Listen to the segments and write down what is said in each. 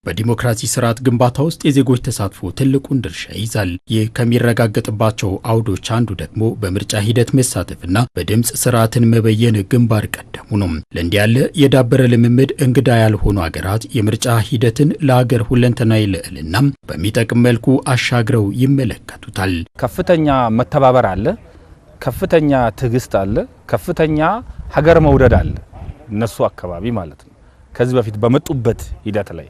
በዲሞክራሲ ስርዓት ግንባታ ውስጥ የዜጎች ተሳትፎ ትልቁን ድርሻ ይዛል። ይህ ከሚረጋገጥባቸው አውዶች አንዱ ደግሞ በምርጫ ሂደት መሳተፍና በድምጽ ስርዓትን መበየን ግንባር ቀደሙ ነው። ለእንዲህ ያለ የዳበረ ልምምድ እንግዳ ያልሆኑ ሀገራት የምርጫ ሂደትን ለሀገር ሁለንተናዊ ልዕልና በሚጠቅም መልኩ አሻግረው ይመለከቱታል። ከፍተኛ መተባበር አለ፣ ከፍተኛ ትዕግስት አለ፣ ከፍተኛ ሀገር መውደድ አለ እነሱ አካባቢ ማለት ነው ከዚህ በፊት በመጡበት ሂደት ላይ።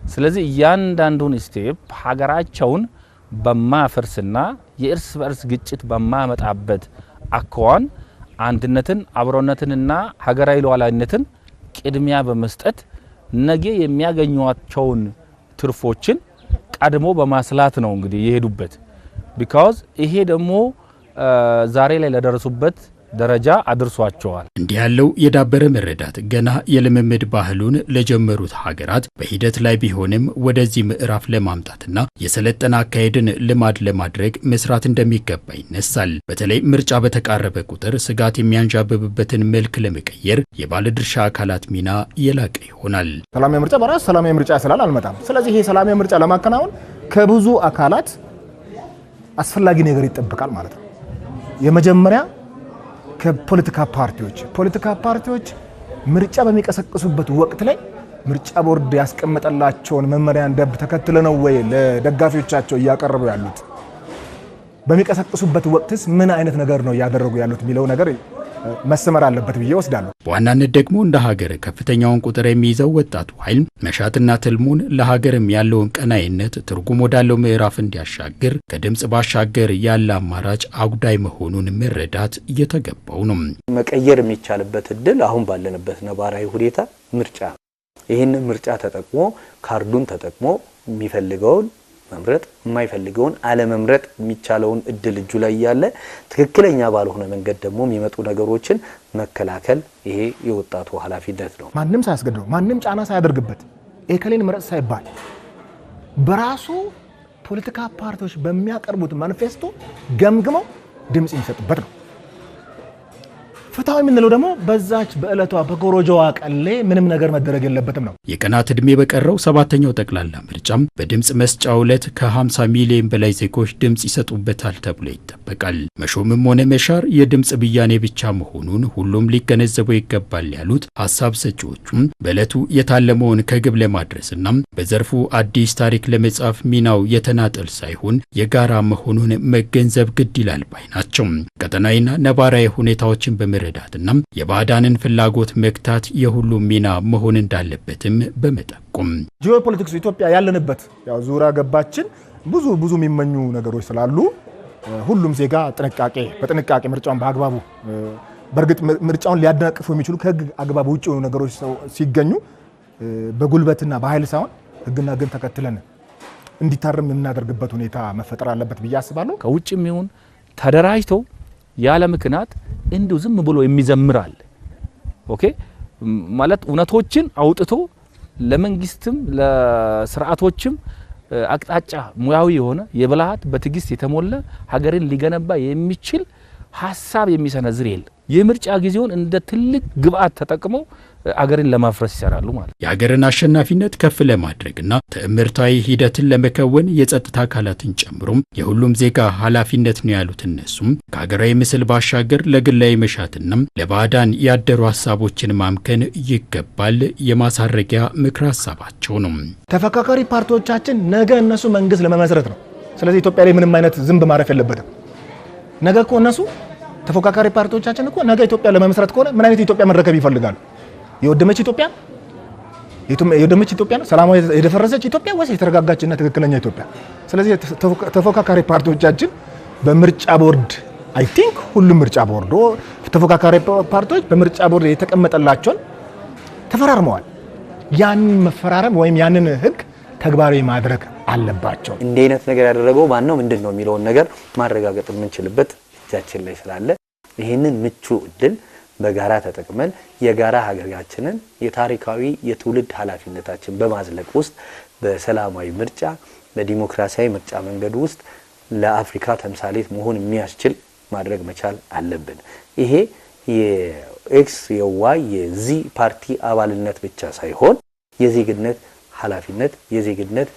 ስለዚህ እያንዳንዱን ስቴፕ ሀገራቸውን በማፈርስና የእርስ በርስ ግጭት በማመጣበት አኳኋን አንድነትን አብሮነትንና ሀገራዊ ሉዓላዊነትን ቅድሚያ በመስጠት ነገ የሚያገኙዋቸውን ትርፎችን ቀድሞ በማስላት ነው እንግዲህ የሄዱበት። ቢካዝ ይሄ ደግሞ ዛሬ ላይ ለደረሱበት ደረጃ አድርሷቸዋል። እንዲህ ያለው የዳበረ መረዳት ገና የልምምድ ባህሉን ለጀመሩት ሀገራት በሂደት ላይ ቢሆንም ወደዚህ ምዕራፍ ለማምጣትና የሰለጠነ አካሄድን ልማድ ለማድረግ መስራት እንደሚገባ ይነሳል። በተለይ ምርጫ በተቃረበ ቁጥር ስጋት የሚያንዣብብበትን መልክ ለመቀየር የባለድርሻ አካላት ሚና የላቀ ይሆናል። ሰላማዊ ምርጫ በራስ ሰላማዊ ምርጫ ስላል አልመጣም። ስለዚህ ይሄ ሰላማዊ ምርጫ ለማከናወን ከብዙ አካላት አስፈላጊ ነገር ይጠበቃል ማለት ነው። የመጀመሪያ ከፖለቲካ ፓርቲዎች ምርጫ በሚቀሰቅሱበት ወቅት ላይ ምርጫ ቦርድ ያስቀመጠላቸውን መመሪያን ደንብ ተከትለው ነው ወይ ለደጋፊዎቻቸው እያቀረቡ ያሉት? በሚቀሰቅሱበት ወቅትስ ምን አይነት ነገር ነው ያደረጉ ያሉት የሚለው ነገር መሰመር አለበት ብዬ ወስዳለሁ። በዋናነት ደግሞ እንደ ሀገር ከፍተኛውን ቁጥር የሚይዘው ወጣቱ ኃይል መሻትና ትልሙን ለሀገርም ያለውን ቀናይነት ትርጉም ወዳለው ምዕራፍ እንዲያሻግር ከድምጽ ባሻገር ያለ አማራጭ አጉዳይ መሆኑን መረዳት እየተገባው ነው። መቀየር የሚቻልበት እድል አሁን ባለንበት ነባራዊ ሁኔታ ምርጫ ይሄን ምርጫ ተጠቅሞ ካርዱን ተጠቅሞ የሚፈልገውን መምረጥ የማይፈልገውን አለመምረጥ የሚቻለውን እድል እጁ ላይ ያለ ትክክለኛ ባልሆነ መንገድ ደግሞ የሚመጡ ነገሮችን መከላከል ይሄ የወጣቱ ኃላፊነት ነው። ማንንም ሳያስገድደው ማንንም ጫና ሳያደርግበት ኤከሌን ምረጥ ሳይባል በራሱ ፖለቲካ ፓርቲዎች በሚያቀርቡት ማኒፌስቶ ገምግመው ድምጽ የሚሰጥበት ነው። ፍትሃዊ የምንለው ደግሞ በዛች በእለቷ በጎሮጆዋ ቀሌ ምንም ነገር መደረግ የለበትም ነው። የቀናት ዕድሜ በቀረው ሰባተኛው ጠቅላላ ምርጫም በድምጽ መስጫው ዕለት ከ50 ሚሊዮን በላይ ዜጎች ድምጽ ይሰጡበታል ተብሎ ይጠበቃል። መሾምም ሆነ መሻር የድምጽ ብያኔ ብቻ መሆኑን ሁሉም ሊገነዘበው ይገባል ያሉት ሀሳብ ሰጪዎቹም በዕለቱ የታለመውን ከግብ ለማድረስና በዘርፉ አዲስ ታሪክ ለመጻፍ ሚናው የተናጠል ሳይሆን የጋራ መሆኑን መገንዘብ ግድ ይላል ባይ ናቸው። ቀጠናዊና ነባራዊ ሁኔታዎችን በመረዳትና የባዕዳንን ፍላጎት መግታት የሁሉም ሚና መሆን እንዳለበትም በመጠቆም ጂኦፖለቲክስ ኢትዮጵያ ያለንበት ያው ዙራ ገባችን ብዙ የሚመኙ ነገሮች ስላሉ ሁሉም ዜጋ በጥንቃቄ ምርጫውን በአግባቡ በርግጥ ምርጫውን ሊያደናቅፉ የሚችሉ ከህግ አግባብ ውጪ የሆኑ ነገሮች ሲገኙ በጉልበትና በኃይል ሳይሆን ህግና ግን ተከትለን እንዲታረም የምናደርግበት ሁኔታ መፈጠር አለበት ብዬ አስባለሁ። ከውጭም ይሁን ተደራጅቶ ያለ ምክንያት እንዲሁ ዝም ብሎ የሚዘምራል ኦኬ ማለት እውነቶችን አውጥቶ ለመንግስትም ለስርዓቶችም አቅጣጫ ሙያዊ የሆነ የብልሃት በትግስት የተሞላ ሀገርን ሊገነባ የሚችል ሐሳብ የሚሰነዝር የለ። የምርጫ ጊዜውን እንደ ትልቅ ግብአት ተጠቅመው አገርን ለማፍረስ ይሰራሉ ማለት። የሀገርን አሸናፊነት ከፍ ለማድረግና ተእምርታዊ ሂደትን ለመከወን የጸጥታ አካላትን ጨምሮም የሁሉም ዜጋ ኃላፊነት ነው ያሉት እነሱም ከሀገራዊ ምስል ባሻገር ለግላዊ መሻትና ለባዕዳን ያደሩ ሀሳቦችን ማምከን ይገባል የማሳረጊያ ምክር ሀሳባቸው ነው። ተፈካካሪ ፓርቲዎቻችን ነገ እነሱ መንግስት ለመመስረት ነው። ስለዚህ ኢትዮጵያ ላይ ምንም አይነት ዝንብ ማረፍ የለበትም። ነገ እኮ እነሱ ተፎካካሪ ፓርቲዎቻችን እኮ ነገ ኢትዮጵያ ለመመስረት ከሆነ ምን አይነት ኢትዮጵያ መረከብ ይፈልጋሉ? የወደመች ኢትዮጵያ ነው? ሰላማዊ የደፈረሰች ኢትዮጵያ ወይስ የተረጋጋችና ትክክለኛ ኢትዮጵያ? ስለዚህ ተፎካካሪ ፓርቲዎቻችን በምርጫ ቦርድ አይ ቲንክ ሁሉም ምርጫ ቦርድ ተፎካካሪ ፓርቲዎች በምርጫ ቦርድ የተቀመጠላቸውን ተፈራርመዋል። ያን መፈራረም ወይም ያንን ህግ ተግባራዊ ማድረግ አለባቸው። እንደ አይነት ነገር ያደረገው ማን ነው ምንድነው የሚለውን ነገር ማረጋገጥ የምንችልበት እጃችን ላይ ስላለ ይሄንን ምቹ እድል በጋራ ተጠቅመን የጋራ ሀገራችንን የታሪካዊ የትውልድ ኃላፊነታችን በማዝለቅ ውስጥ በሰላማዊ ምርጫ በዲሞክራሲያዊ ምርጫ መንገድ ውስጥ ለአፍሪካ ተምሳሌት መሆን የሚያስችል ማድረግ መቻል አለብን። ይሄ የኤክስ የዋይ የዚ ፓርቲ አባልነት ብቻ ሳይሆን የዜግነት ኃላፊነት የዜግነት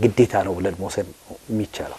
ግዴታ ነው ብለን መውሰድ የሚቻለው።